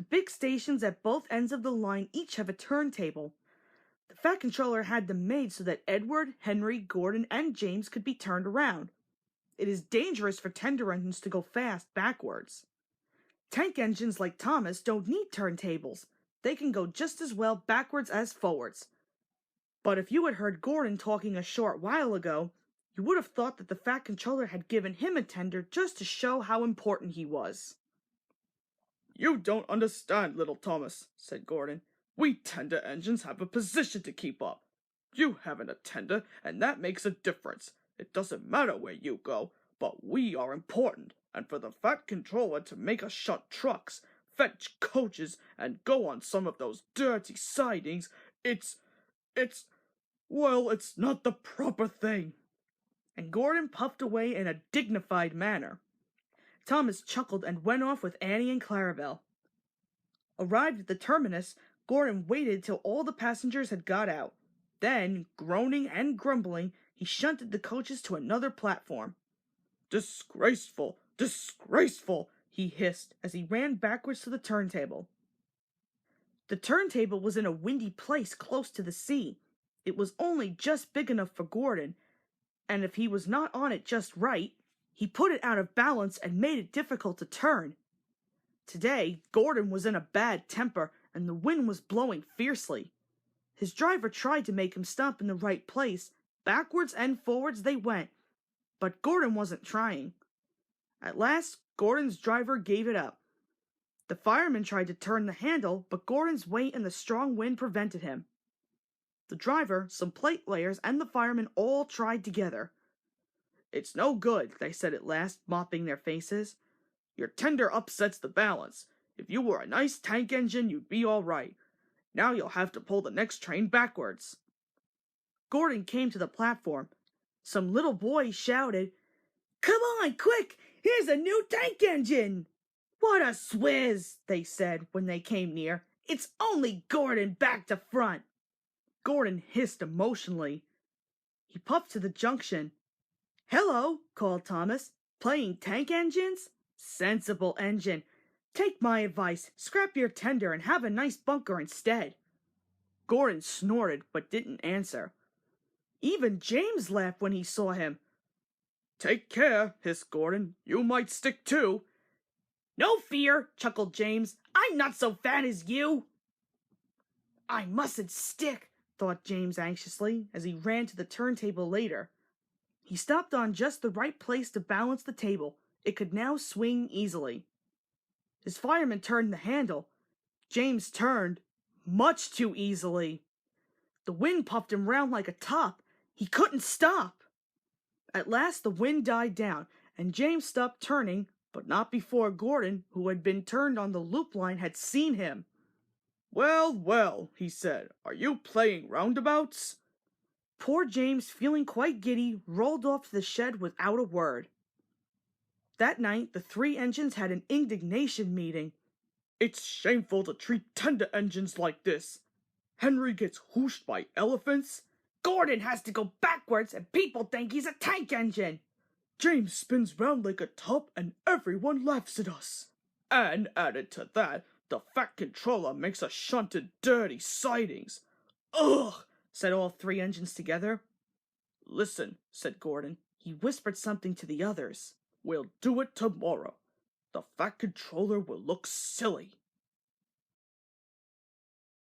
The big stations at both ends of the line each have a turntable. The Fat Controller had them made so that Edward, Henry, Gordon, and James could be turned around. It is dangerous for tender engines to go fast backwards. Tank engines like Thomas don't need turntables. They can go just as well backwards as forwards. But if you had heard Gordon talking a short while ago, you would have thought that the Fat Controller had given him a tender just to show how important he was. "You don't understand, little Thomas," said Gordon. "We tender engines have a position to keep up. You haven't a tender, and that makes a difference. It doesn't matter where you go, but we are important, and for the Fat Controller to make us shunt trucks, fetch coaches, and go on some of those dirty sidings, it's not the proper thing." And Gordon puffed away in a dignified manner. Thomas chuckled and went off with Annie and Clarabelle. Arrived at the terminus, Gordon waited till all the passengers had got out. Then, groaning and grumbling, he shunted the coaches to another platform. "Disgraceful! Disgraceful!" he hissed as he ran backwards to the turntable. The turntable was in a windy place close to the sea. It was only just big enough for Gordon, and if he was not on it just right, he put it out of balance and made it difficult to turn. Today, Gordon was in a bad temper, and the wind was blowing fiercely. His driver tried to make him stop in the right place. Backwards and forwards they went, but Gordon wasn't trying. At last, Gordon's driver gave it up. The fireman tried to turn the handle, but Gordon's weight and the strong wind prevented him. The driver, some plate layers, and the fireman all tried together. "It's no good," they said at last, mopping their faces. "Your tender upsets the balance. If you were a nice tank engine, you'd be all right. Now you'll have to pull the next train backwards." Gordon came to the platform. Some little boys shouted, "Come on, quick! Here's a new tank engine!" "What a swizz!" they said when they came near. "It's only Gordon back to front!" Gordon hissed emotionally. He puffed to the junction. "Hello," called Thomas. "Playing tank engines? Sensible engine. Take my advice, scrap your tender and have a nice bunker instead." Gordon snorted but didn't answer. Even James laughed when he saw him. "Take care," hissed Gordon. "You might stick too." "No fear," chuckled James. "I'm not so fat as you." "I mustn't stick," thought James anxiously as he ran to the turntable later. He stopped on just the right place to balance the table. It could now swing easily. His fireman turned the handle. James turned, much too easily. The wind puffed him round like a top. He couldn't stop. At last the wind died down, and James stopped turning, but not before Gordon, who had been turned on the loop line, had seen him. "Well, well," he said, "are you playing roundabouts?" Poor James, feeling quite giddy, rolled off to the shed without a word. That night, the three engines had an indignation meeting. "It's shameful to treat tender engines like this. Henry gets whooshed by elephants. Gordon has to go backwards and people think he's a tank engine. James spins round like a top and everyone laughs at us. And added to that, the Fat Controller makes us shunt to dirty sidings." "Ugh," said all three engines together. "Listen," said Gordon. He whispered something to the others. "We'll do it tomorrow. The Fat Controller will look silly."